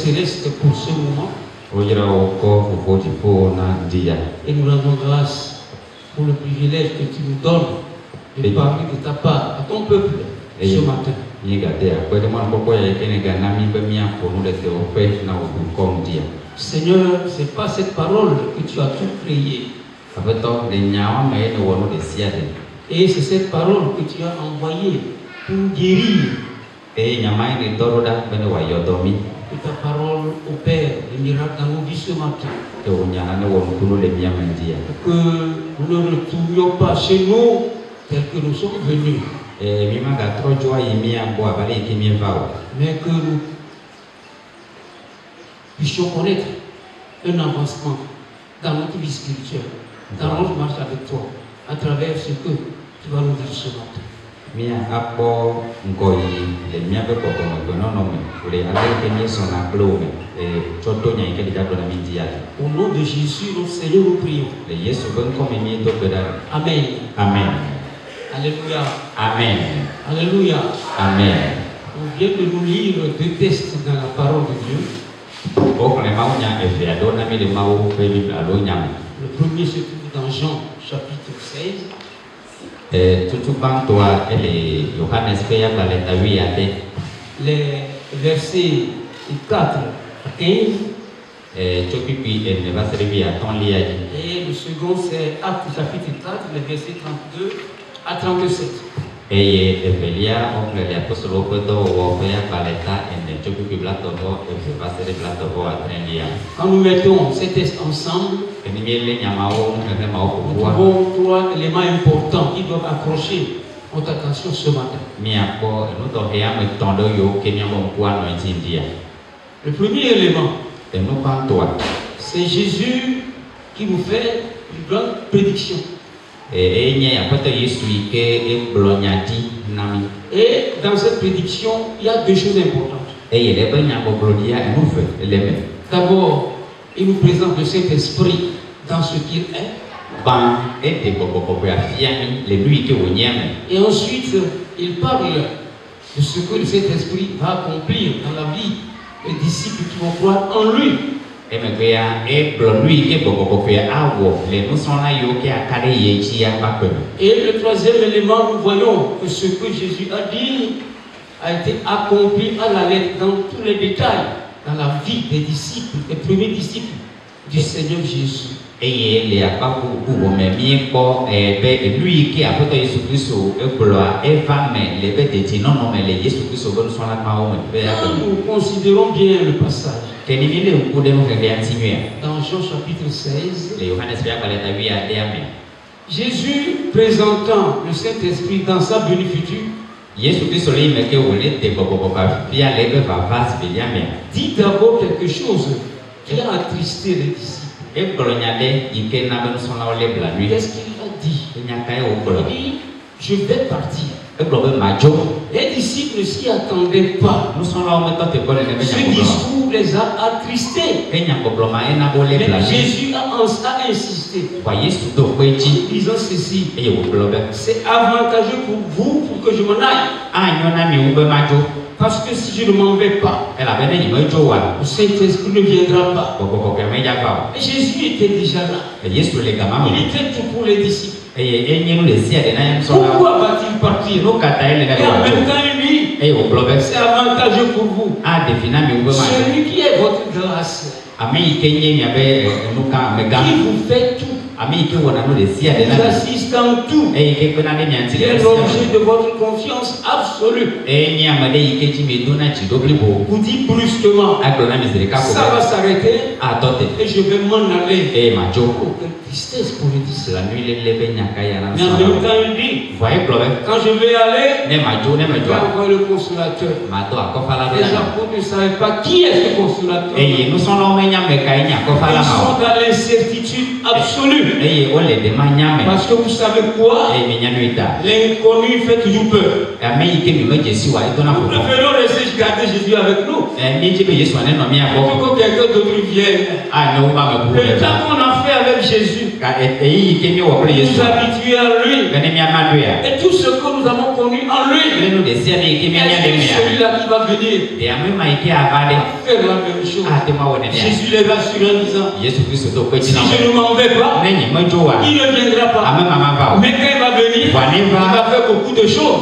Céleste pour ce moment. Et nous rendons grâce pour le privilège que tu nous donnes de parler de ta part à ton peuple ce matin. Seigneur, ce n'est pas cette parole que tu as tout créé. Et c'est cette parole que tu as envoyée pour guérir. Que ta parole opère les miracles dans nos vies ce matin. Que nous ne retournions pas chez nous tels que nous sommes venus. Mais que nous puissions connaître un avancement dans notre vie spirituelle, dans notre marche avec toi, à travers ce que tu vas nous dire ce matin. Au nom de Jésus, notre Seigneur, nous prions. Amen. Amen. Alléluia. Amen. Alléluia. Amen. On vient de nous lire deux textes dans la parole de Dieu. Le premier se trouve dans Jean chapitre 16. Les versets 4 à 15. Et le second c'est Actes chapitre 4, les versets 32 à 37. Quand nous mettons ces textes ensemble, nous trouvons trois éléments importants qui doivent accrocher notre attention ce matin. Le premier élément, c'est Jésus qui nous fait une grande prédiction. Et dans cette prédiction, il y a deux choses importantes. D'abord, il nous présente le Saint-Esprit dans ce qu'il est. Et ensuite, il parle de ce que le Saint-Esprit va accomplir dans la vie des disciples qui vont croire en lui. Et le troisième élément, nous voyons que ce que Jésus a dit a été accompli à la lettre dans tous les détails dans la vie des disciples, des premiers disciples du Seigneur Jésus. Nous considérons bien le passage. Dans Jean chapitre 16, Jésus présentant le Saint-Esprit dans sa bénéfiture, dit d'abord quelque chose qui a attristé les disciples. Qu'est-ce qu'il a dit? Il dit, je vais partir. Les disciples ne s'y attendaient pas. Ce discours les a attristés. Mais Jésus a insisté en disant ceci. C'est avantageux pour vous pour que je m'en aille. Parce que si je ne m'en vais pas, le Saint-Esprit ne viendra pas. Et Jésus était déjà là. Il était tout pour les disciples. Pourquoi va-t-il partir? Et en même temps, il dit, c'est avantageux pour vous. Celui qui est votre grâce, qui vous fait tout, vous assiste en tout, qui est l'objet de votre confiance absolue, vous dit brusquement, ça va s'arrêter et je vais m'en aller. Oh, quelle tristesse pour les disciples. Mais en même temps, il dit, quand je vais aller, je vais envoyer le consolateur. Les apôtres ne savaient pas qui est ce consolateur. Ils sont dans l'incertitude absolue. Parce que vous savez quoi? L'inconnu fait toujours peur. Nous préférons laisser garder Jésus avec nous. Pour que quelqu'un d'autre vienne. Le temps qu'on a fait avec Jésus, nous habituer à lui. Et tout ce que nous avons connu en lui, est celui-là qui va venir faire la même chose. Jésus les rassure en disant, si je ne m'en vais pas, il ne viendra pas. Mais quand il va venir, il va faire beaucoup de choses.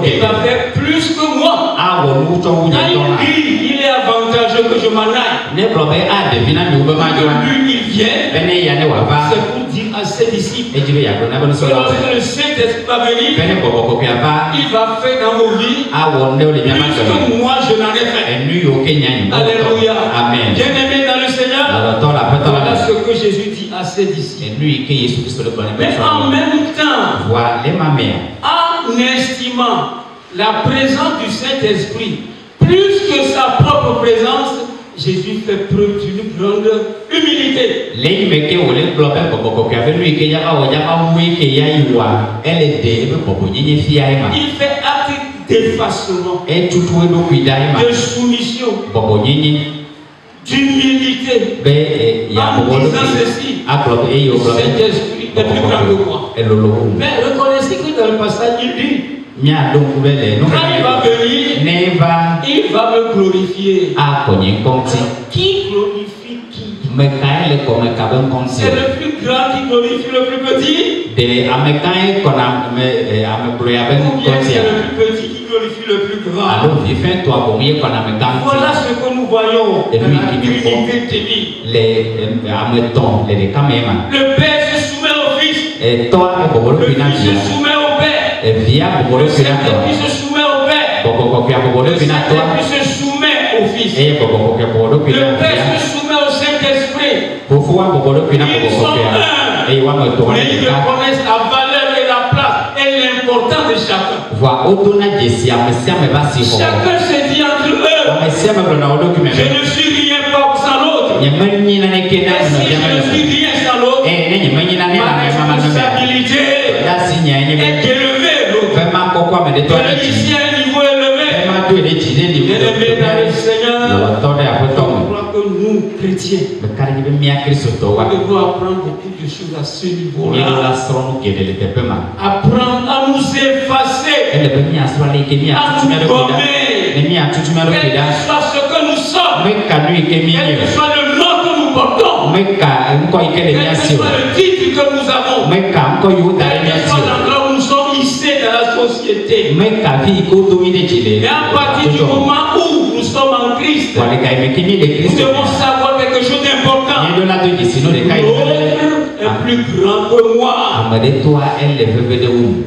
Il va faire plus que moi. Quand il dit, il est avantageux que je m'en aille. Lui, il vient. C'est pour dire à ses disciples que lorsque le Saint-Esprit va venir, il va faire dans vos vies plus que moi je n'en ai fait. Alléluia. Amen. Bien-aimé dans le Seigneur, voilà ce que Jésus dit à ses disciples. Mais en même temps, en estimant la présence du Saint-Esprit plus que sa propre présence, Jésus fait preuve d'une grande humilité. Il fait acte d'effacement, de soumission, d'humilité. En disant ceci, le Saint-Esprit est plus grand que moi. Mais reconnaissez que dans le passage, il dit, quand il va venir, il va me glorifier. Qui glorifie qui? C'est le plus grand qui glorifie le plus petit? Ou bien c'est le plus petit qui glorifie le plus grand? Voilà ce que nous voyons dans la Trinité divine. Le Père se soumet au Fils. Le Fils se soumet au Père. Le Saint-Esprit se soumet au Père. Le Saint-Esprit se soumet au Fils. Le Père se soumet au Saint-Esprit. Ils sont un. Mais ils reconnaissent la valeur et la place et l'importance de chacun. Chacun se dit entre eux, je ne suis rien sans l'autre. Et si je ne suis rien sans l'autre, ma responsabilité est d'élevée l'autre. De ici à un niveau élevé. Élevé dans le Seigneur. Je crois que nous, chrétiens, devons apprendre beaucoup de choses à ce niveau-là. Apprendre à nous effacer, à nous gommer, quel que soit ce que nous sommes, quel que soit le nom que nous portons, quel que soit le titre que nous avons, quel que soit l'endroit où nous sommes hissés dans la société. Et à partir du moment où nous sommes en Christ, nous devons savoir quelque chose d'important. L'autre est plus grand que moi.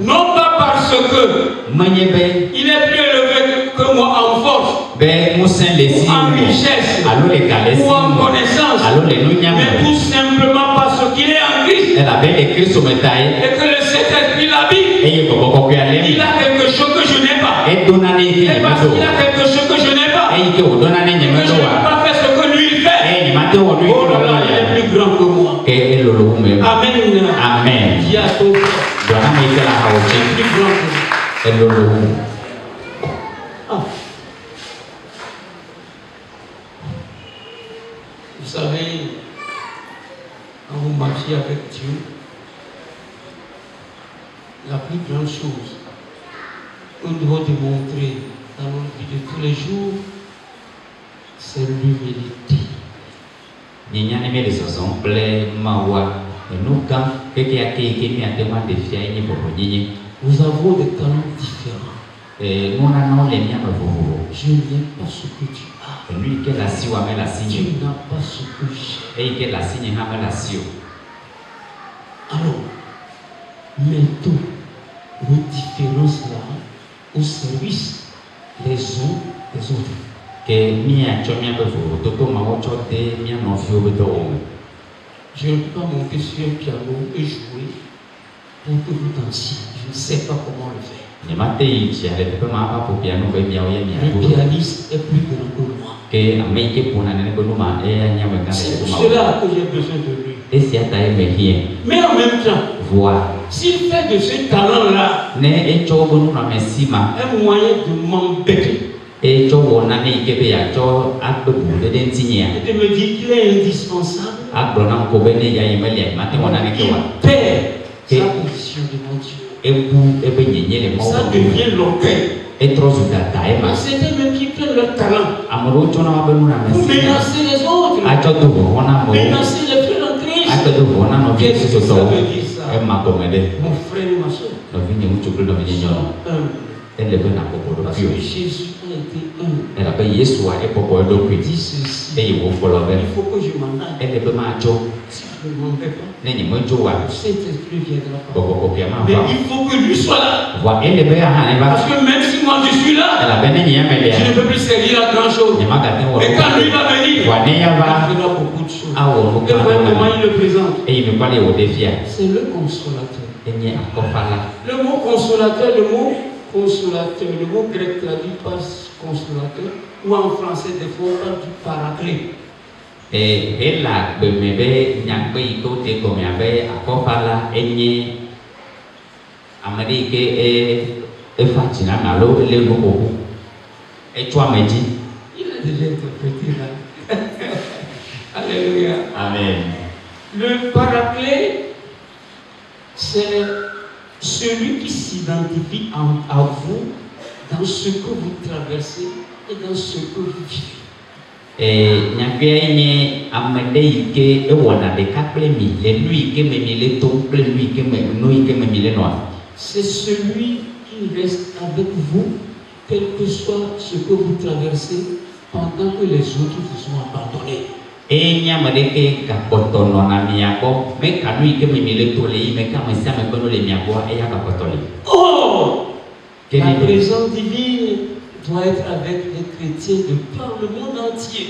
Non pas parce que il est plus élevé que moi en force, ou en richesse, ou en connaissance, mais tout simplement parce qu'il est en Christ et que le Saint-Esprit l'habite. Il a quelque chose que je n'ai pas. Et parce qu'il a quelque chose que je n'ai pas, que je ne peux pas faire ce que lui il fait. Oh là là, il est plus grand que moi. Amen. Amen. Dis à ton frère, il est plus grand que moi. Vous savez, quand vous marchez avec Dieu, la plus grande chose qu'on doit démontrer dans notre vie de tous les jours, c'est l'humilité. Nous avons des talents différents. Je n'ai pas ce que tu as. Tu n'as pas ce que j'ai. Alors, mettons nos différences là au service les uns des autres. Je ne peux pas monter sur un piano et jouer pour que vous dansiez. Je ne sais pas comment le faire. Le pianiste est plus grand que moi. C'est pour cela que j'ai besoin de lui. Mais en même temps, S'il fait de ce talent-là un moyen de m'embêter et de me dire qu'il est indispensable, il perd sa position devant Dieu. Ça devient l'orgueil. C'était même qui prennent leur talent pour menacer les autres, menacer les plus d'entrée. Qu'est-ce que ça veut dire ça? Mon frère et ma soeur, parce que Jésus a été humble. Dit ceci, il faut que je m'en aille. Si je ne m'en vais pas, le Saint-Esprit viendra pas. Mais il faut que lui soit là. Parce que même si moi je suis là, je ne peux plus servir à grand chose. Mais quand lui va venir, il fera beaucoup de choses. Et vraiment, comment il le présente? C'est le consolateur. Le mot consolateur, le mot grec traduit par consolateur, ou en français des fois on parle du paraclet. Et là, le bébé n'a pas eu côté comme il y avait à Kopala et Amérique et Fatina Malo et les Bobo. Et toi, me dis, il a déjà interprété là. Alléluia. Amen. Le paraclet, c'est celui qui s'identifie à vous dans ce que vous traversez et dans ce que vous vivez. C'est celui qui reste avec vous, quel que soit ce que vous traversez, pendant que les autres vous sont abandonnés. Oh, la présence divine doit être avec les chrétiens de par le monde entier.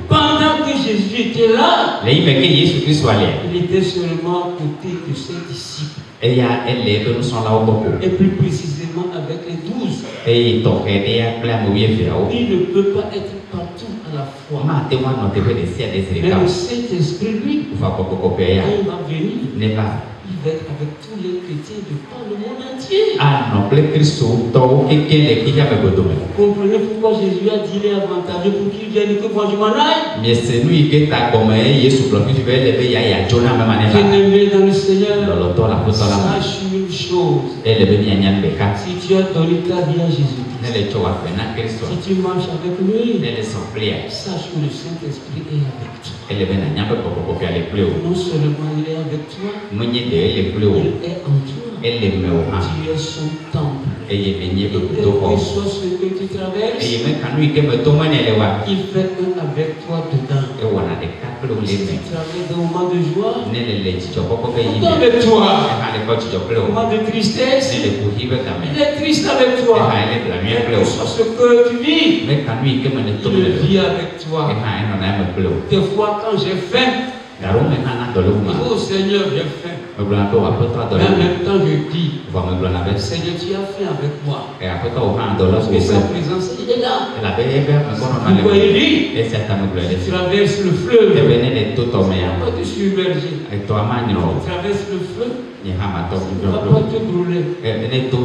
Pendant que Jésus était là, il était seulement à côté de ses disciples. Et plus précisément avec les 12. Il ne peut pas être partout à la fois. Mais le Saint-Esprit, lui, quand il va venir, il va être avec tous les chrétiens de par le monde entier. Comprenez pourquoi Jésus a dit qu'il est avantageux pour qu'il vienne que moi je m'en aille. Bien-aimé dans le Seigneur, sache une chose. Si tu as donné ta vie à Jésus, si tu marches avec lui, sache que le Saint-Esprit est avec toi. Non seulement il est avec toi, il est en toi. Tu es son temple. Et quel que soit ce que tu traverses, il fait un avec toi dedans. Si tu traverses des moments de joie, il est avec toi. Des moments de tristesse, il est triste avec toi. Quel que soit ce que tu vis, il vit avec toi. Des fois quand j'ai faim, oh Seigneur, j'ai faim. Mais en même temps, je dis, Seigneur, tu as fait avec moi. Parce que sa présence, il est là. Pourquoi il dit, tu traverses le fleuve, tu vas pas te submerger. Tu traverses le fleuve, tu ne vas pas te brûler.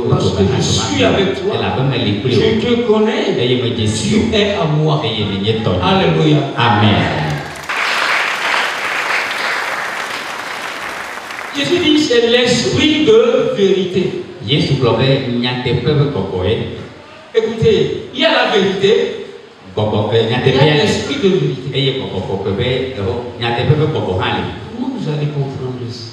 Parce que je suis avec toi. Je te connais. Tu es à moi. Alléluia. Amen. Jésus dit c'est l'esprit de vérité. Écoutez, il y a la vérité, il y a l'esprit de vérité. Comment vous allez comprendre ça?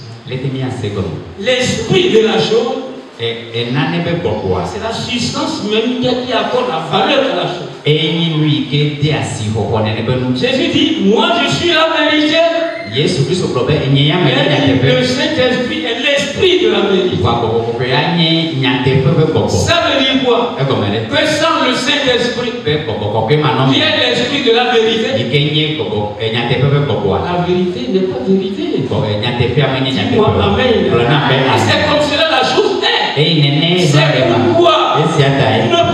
L'esprit de la chose, c'est la substance même qui accorde la valeur à la chose. Jésus dit, moi je suis la vérité. Le Saint-Esprit est l'esprit de la vérité. Ça veut dire quoi? Que sans le Saint-Esprit, qui est l'esprit de la vérité, la vérité n'est pas vérité. Dis-moi amen. C'est comme cela la chose est. C'est pourquoi vous ne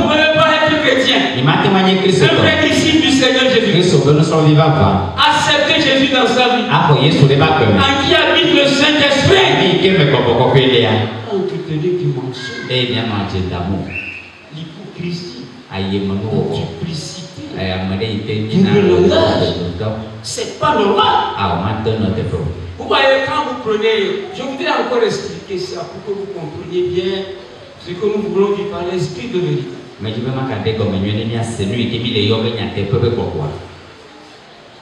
pouvez pas être chrétien. Un vrai disciple du Seigneur Jésus. Acceptez Jésus Jésus dans sa vie, en qui habite le Saint-Esprit, entretenez du mensonge, l'hypocrisie, la duplicité, le langage, c'est pas normal. Vous voyez, quand vous prenez, je voudrais encore expliquer ça pour que vous compreniez bien ce que nous voulons dire par l'esprit de vérité.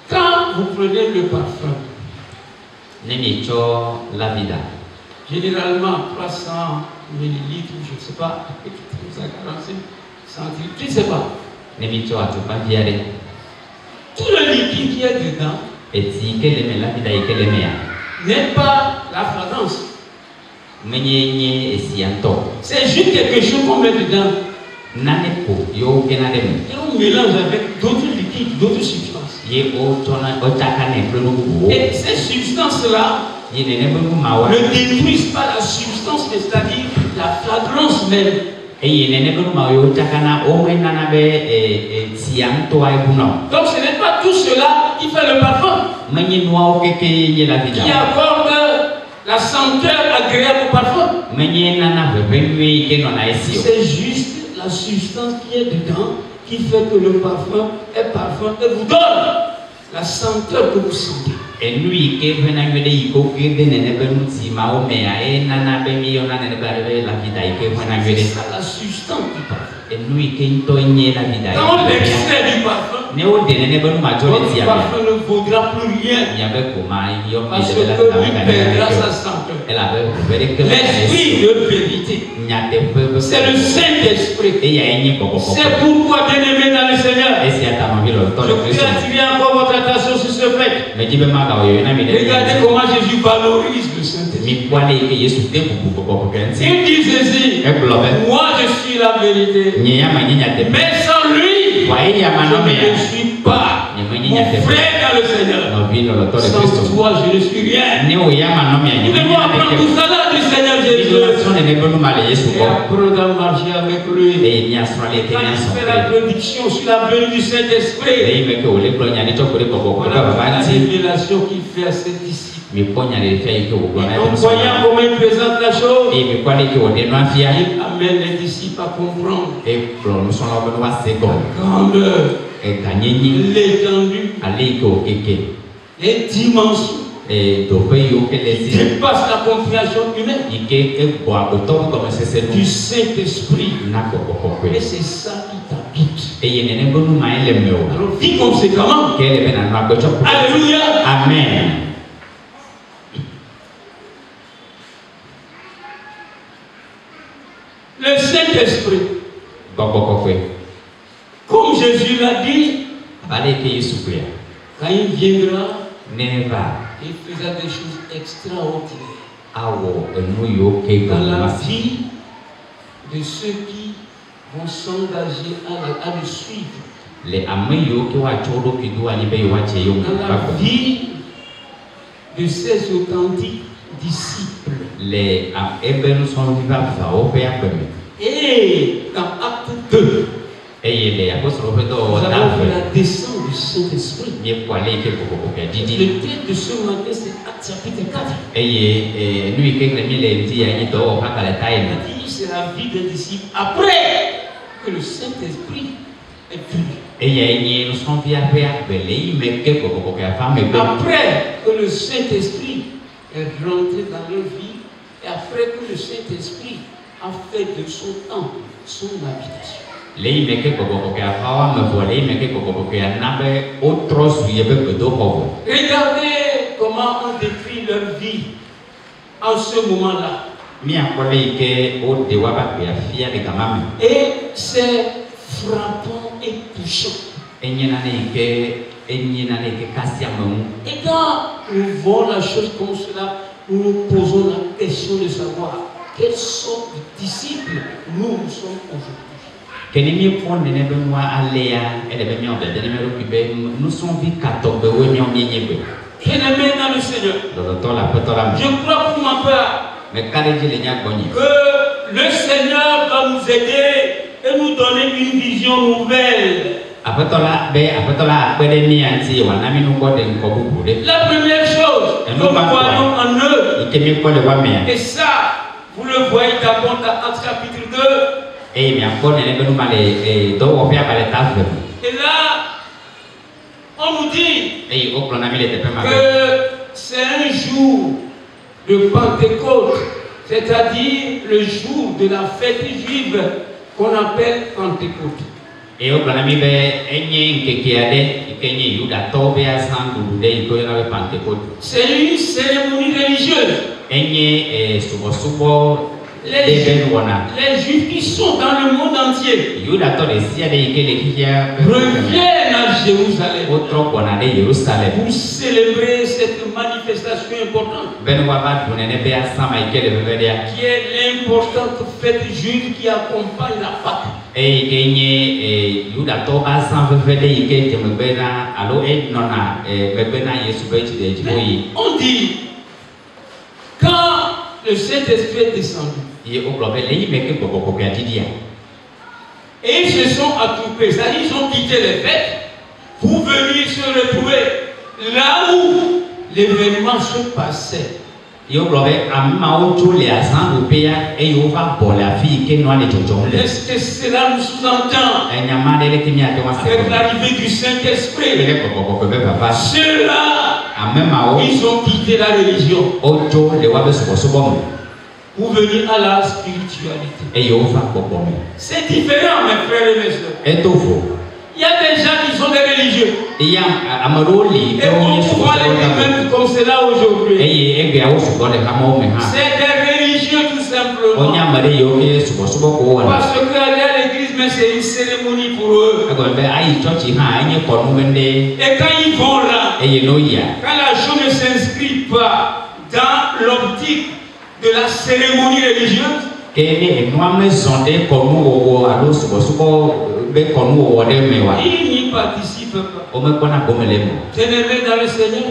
Quand vous prenez le parfum, généralement 300 millilitres, je ne sais pas, 45 centilitres, je ne sais pas. Tout le liquide qui est dedans n'est pas la fragrance. C'est juste quelque chose qu'on met dedans. Et on mélange avec d'autres liquides, d'autres substances. Et ces substances-là ne détruisent pas la substance, c'est-à-dire la fragrance même. Donc ce n'est pas tout cela qui fait le parfum, qui apporte la senteur agréable au parfum. C'est juste la substance qui est dedans qui fait que le parfum est parfum et vous donne la senteur que vous sentez. Et lui qui est venu c'est la substance du parfum. Dans l'extrait du parfum, votre parfum ne vaudra plus rien parce que lui perdra sa senteur. L'esprit de vérité, c'est le Saint-Esprit. C'est pourquoi, bien-aimé dans le Seigneur, je voudrais attirer encore votre attention sur ce fait. Regardez comment Jésus valorise le Saint-Esprit. Il dit ceci: moi je suis la vérité, mais sans lui, je ne suis pas. Mon frère dans le Seigneur, sans toi je ne suis rien. Nous devons apprendre tout cela du Seigneur Jésus et apprendre à marcher avec lui. Quand il fait la prédiction sur la venue du Saint-Esprit, la révélation qu'il fait à ses disciples, en voyant comment il présente la chose, il amène les disciples à comprendre la grandeur, l'étendue, les dimensions qui dépassent la compréhension humaine du Saint-Esprit. Et c'est ça qui t'habite. Alors vis conséquemment. Alléluia. Amen. Le Saint-Esprit, comme Jésus l'a dit, quand il viendra, il faisait des choses extraordinaires dans la vie de ceux qui vont s'engager à le suivre. Dans la vie de ces authentiques disciples. Et dans Acte 2, nous avons vu la descente du Saint-Esprit. Le titre de ce matin, c'est Acte chapitre 4. Il dit c'est la vie des disciples après que le Saint-Esprit est venu. Après que le Saint-Esprit est rentré dans leur vie et après que le Saint-Esprit a fait de son temps son habitation. Regardez comment on décrit leur vie en ce moment-là. Et c'est frappant et touchant. Et quand nous voyons la chose comme cela, nous nous posons la question de savoir quelle sorte de disciples nous sommes aujourd'hui. Bien-aimés dans le Seigneur, je crois pour ma part que le Seigneur va nous aider et nous donner une vision nouvelle La première chose que nous voyons en eux, et ça, vous le voyez d'abord dans Actes chapitre 2. Et là, on nous dit que c'est un jour de Pentecôte, c'est-à-dire le jour de la fête juive qu'on appelle Pentecôte. C'est une cérémonie religieuse. Les Juifs qui sont dans le monde entier reviennent à Jérusalem pour célébrer cette manifestation importante qui est l'importante fête juive qui accompagne la Pâque. On dit quand le Saint-Esprit est descendu et ils se sont attroupés, c'est-à-dire ils ont quitté les fêtes pour venir se retrouver là où l'événement se passait. Est-ce que cela nous sous-entend avec l'arrivée du Saint-Esprit? Ceux-là, ils ont quitté la religion pour venir à la spiritualité. C'est différent, mes frères et mes sœurs. Il y a des gens qui sont des religieux. Et on voit les même comme cela aujourd'hui. C'est des religieux tout simplement. Parce qu'aller à l'église, mais c'est une cérémonie pour eux. Et quand ils vont là, quand la chose ne s'inscrit pas dans l'optique de la cérémonie religieuse, ils n'y participent pas. Bien-aimés dans le Seigneur,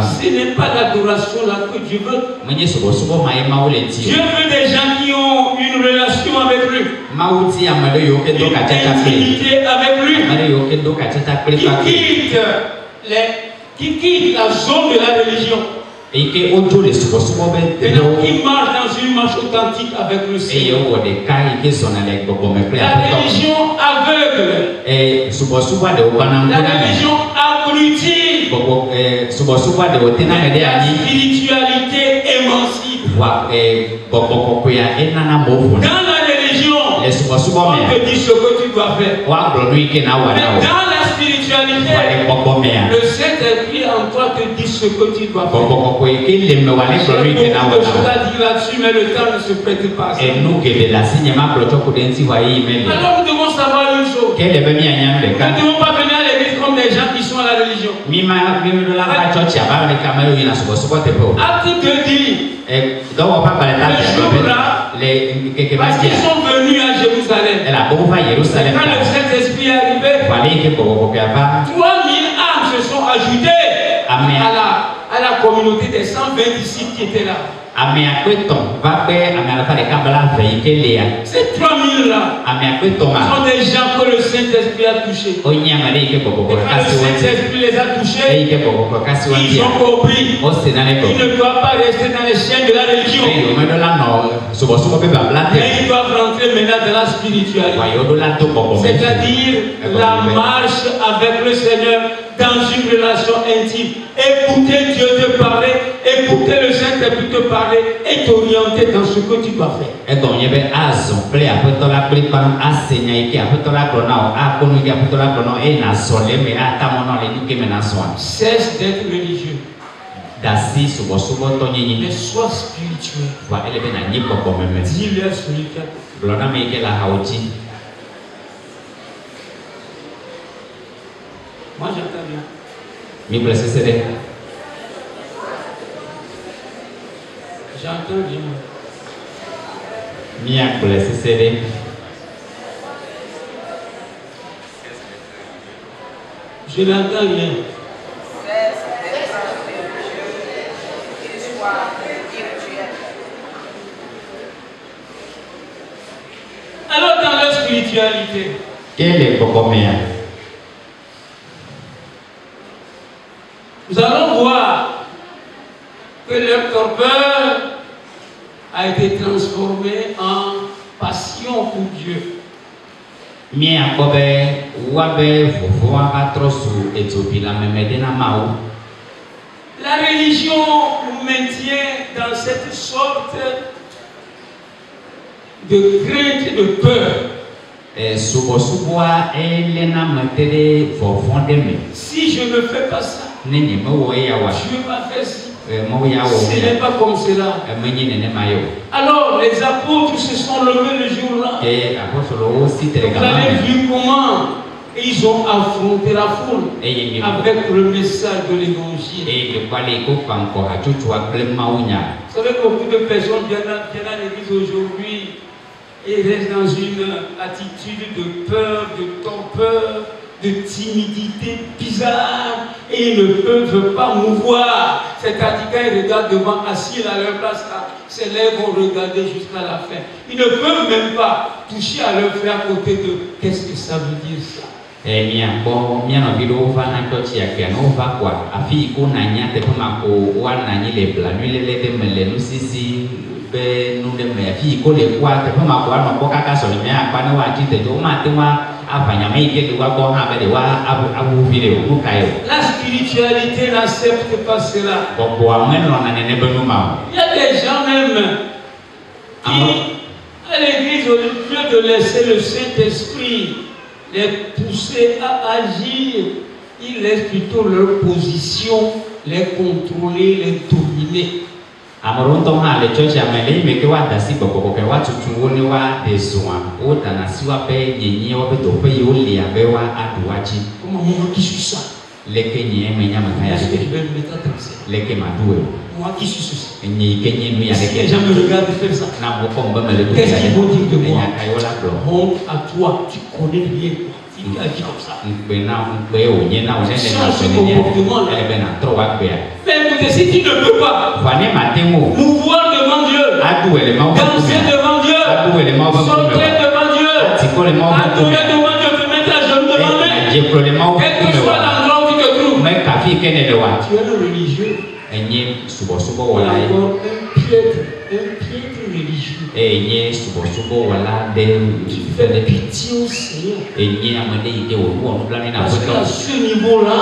ce n'est pas l'adoration là que Dieu veut. Dieu veut des gens qui ont une relation avec lui, une intimité avec lui, qui quittent la zone de la religion et qui marche dans une marche authentique avec le Seigneur. La religion aveugle, la religion abrutie, la spiritualité émancipe. Dans la religion, on te dit ce que tu dois faire. Mais dans la spiritualité, le Saint-Esprit en toi te dit ce que tu dois faire. J'ai beaucoup de choses à dire là-dessus, mais le temps ne se prête pas à ça. Alors nous devons savoir une chose. Nous ne devons pas venir à l'église comme des gens qui sont à la religion. Acte de dire, le jour-là, parce qu'ils sont venus à Jérusalem, quand le Saint-Esprit est arrivé, 3000 âmes se sont ajoutées à la communauté des 120 disciples qui étaient là. Ces 3000-là sont des gens que le Saint-Esprit a touchés. Et quand le Saint-Esprit les a touchés, ils ont compris qu'ils ne doivent pas rester dans les chaînes de la religion, mais ils doivent rentrer maintenant dans la spiritualité, c'est-à-dire la marche avec le Seigneur dans une relation intime. Écouter Dieu te parler, écouter le Saint-Esprit te parler et t'orienter dans ce que tu dois faire. Cesse d'être religieux, mais sois spirituel. Dis-le à celui qui a. Moi j'entends bien. J'entends bien. Je l'entends bien. Alors dans la spiritualité, torpeur a été transformée en passion pour Dieu. La religion nous maintient dans cette sorte de crainte et de peur. Si je ne fais pas ça, Dieu va faire ci. Ce n'est pas comme cela. Alors les apôtres se sont levés le jour-là. Vous avez vu comment ils ont affronté la foule avec le message de l'évangile. Vous savez, beaucoup de personnes viennent à l'église aujourd'hui et restent dans une attitude de peur, de torpeur, de timidité bizarre, et ils ne peuvent pas mouvoir. C'est-à-dire qu'ils regardent devant, assis à leur place, ses lèvres vont regarder jusqu'à la fin. Ils ne peuvent même pas toucher à leur frère à côté de qu'est-ce que ça veut dire ça. La spiritualité n'accepte pas cela. Il y a des gens même qui, à l'église, au lieu de laisser le Saint-Esprit les pousser à agir, ils laissent plutôt leur position les contrôler, les dominer. Moi qui suis ça, moi qui suis ceci. Les gens me regardent faire ça. Qu'est-ce qu'ils vont dire de moi? Honte à toi, tu connais rien. Il a dit comme ça. Change ce comportement-là. Mais écoutez, si tu ne peux pas mouvoir devant Dieu, danser devant Dieu, sauter devant Dieu, adorer devant Dieu, te mettre à genoux devant lui, quel que soit l'endroit où tu te trouves, tu es un religieux. Ou alors un piètre religieux. Tu fais pitié au Seigneur. Parce qu'à ce niveau-là,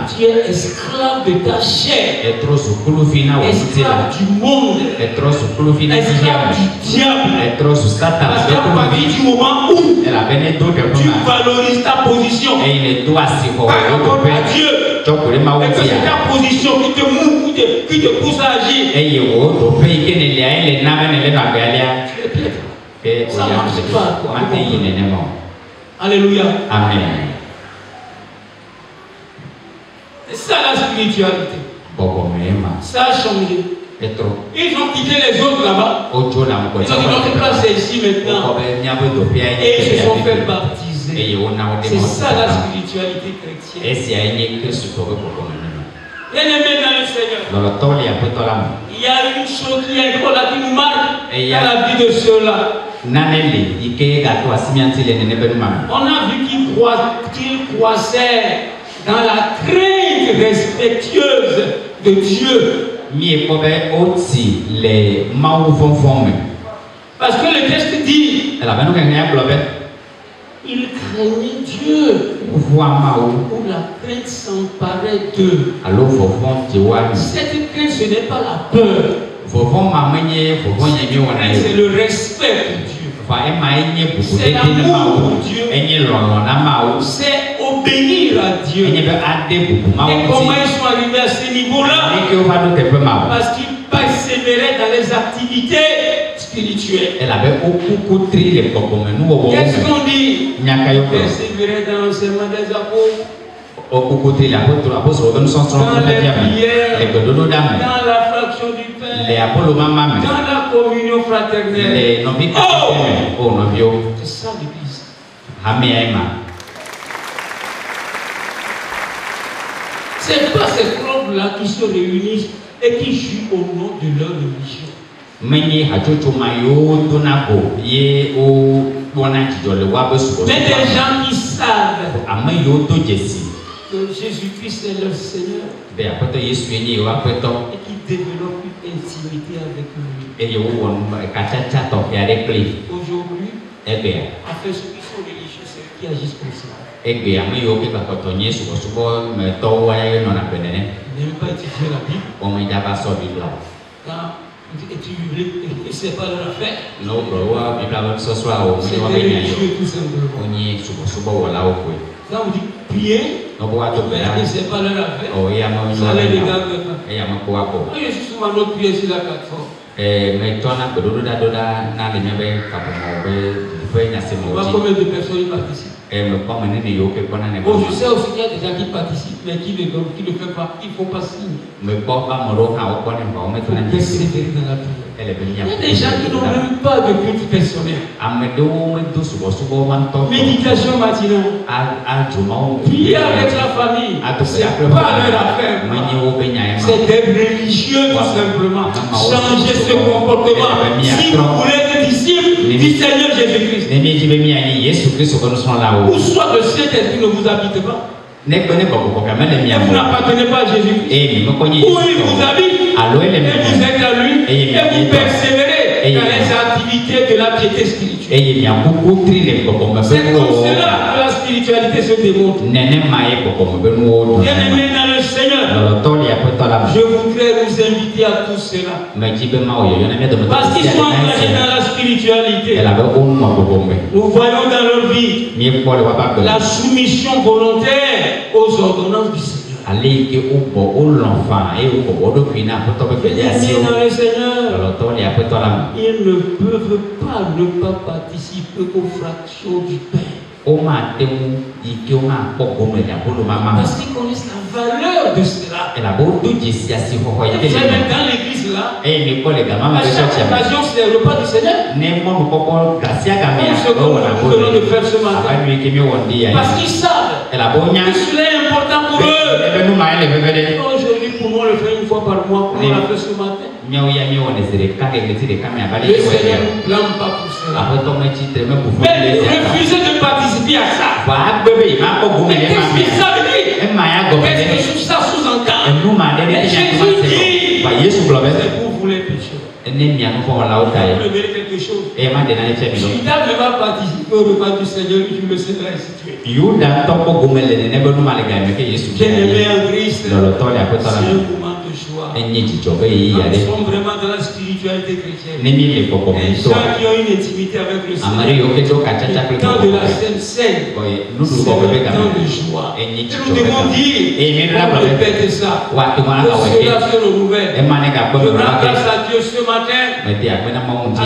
tu es esclave de ta chair, esclave du monde, esclave du diable. Parce qu'à partir du moment où tu valorises ta position par rapport à Dieu, et que c'est ta position qui te pousse à agir, tu es piètre. Ça ne marche pas. Alléluia. Amen. C'est ça la spiritualité. Ça a changé. Ils ont quitté les autres là-bas. Ils ont dit notre place est ici maintenant. Et ils se sont fait baptiser. C'est ça la spiritualité chrétienne. Bien aimé dans le Seigneur, il y a une chose qui nous marque dans la vie de ceux-là. On a vu qu'ils croissaient dans la crainte respectueuse de Dieu. Parce que le texte dit, ils craignaient Dieu. Où la crainte s'emparait d'eux. Cette crainte, ce n'est pas la peur. C'est le respect pour Dieu. C'est l'amour pour Dieu. C'est obéir à Dieu. Et comment ils sont arrivés à ce niveau-là? Parce qu'ils persévéraient dans les activités spirituelles. Qu'est-ce qu'on dit? Persévérer dans l'enseignement des apôtres, dans les prières, dans la fraction du pain, dans la communion fraternelle. C'est ça l'église. C'est pas ces clubs-là qui se réunissent et qui jouent au nom de leur religion. Mais des gens qui savent que Jésus-Christ est leur Seigneur. Et qui développe une intimité avec lui. Aujourd'hui, à faire ceux qui sont religieux, c'est eux qui agissent comme ça. Ils n'aiment pas étudier la Bible. Quand ils étudient la Bible, et ce n'est pas leur affaire. C'est des religieux tout simplement. Quand vous dites prier, c'est pas leur affaire. Ça les regarde pas. Je suis souvent notre prière sur la plateforme. On voit combien de personnes y participent. Bon, je sais aussi qu'il y a des gens qui participent, mais qui ne le font pas. Ils ne font pas signe. Il faut persévérer dans la prière. Il y a des gens qui n'ont même pas de culte personnel. Méditation matinale. Prier avec la famille. C'est pas leur affaire. C'est des religieux tout simplement. Changer ce comportement. Si vous voulez être disciples du Seigneur Jésus-Christ. Ou soit le Saint-Esprit ne vous habite pas. Vous n'appartenez pas à Jésus-Christ. Ou il vous habite. Et vous êtes à lui. Et vous persévérez dans les activités de la piété spirituelle. C'est comme cela que la spiritualité se démontre. Bien-aimés dans le Seigneur, je voudrais vous inviter à tout cela. Parce qu'ils sont engagés dans la spiritualité. Nous voyons dans leur vie la soumission volontaire aux ordonnances du Seigneur. Bien-aimés dans le Seigneur, ils ne peuvent pas ne pas participer aux fractions du pain. Parce qu'ils connaissent la valeur de cela. Même dans l'église là, à chaque occasion, c'est le repas du Seigneur. Comme ce que nous venons de faire ce matin. Parce qu'ils savent que cela est important pour eux. Aujourd'hui, pour moi, on le fait une fois par mois. On l'a fait ce matin. Le Seigneur ne blâme pas pour cela. Mais refuser de participer à ça. Mais qu'est-ce que ça veut dire? Qu'est-ce que ça sous-entend? Jésus dit, c'est pour vous les pécheurs. Vous révélez quelque chose. Judas ne va participer au repas du Seigneur, tu le sais, ainsi de suite. Bien-aimé en Christ, c'est un moment de joie. Nous sommes vraiment dans la spiritualité chrétienne. Les gens qui ont une intimité avec le Seigneur. Le temps de la Sainte Seine, c'est le temps de joie. Et nous devons dire, on répète ça, que cela se renouvelle. Je rends grâce à Dieu ce matin, à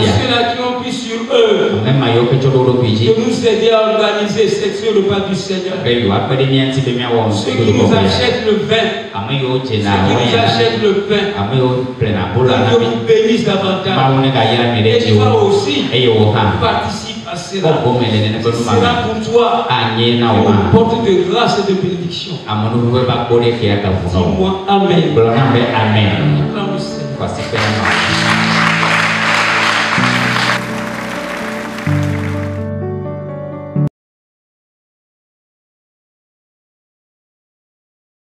ceux-là qui ont pris sur eux de nous aider à organiser ce repas du Seigneur. Ceux qui nous achètent le vin, ceux qui nous achètent le pain, que Dieu vous bénisse davantage. Et toi aussi, participe à cela. Cela pour toi une porte de grâce et de bénédiction. Dis-moi Amen. Amen.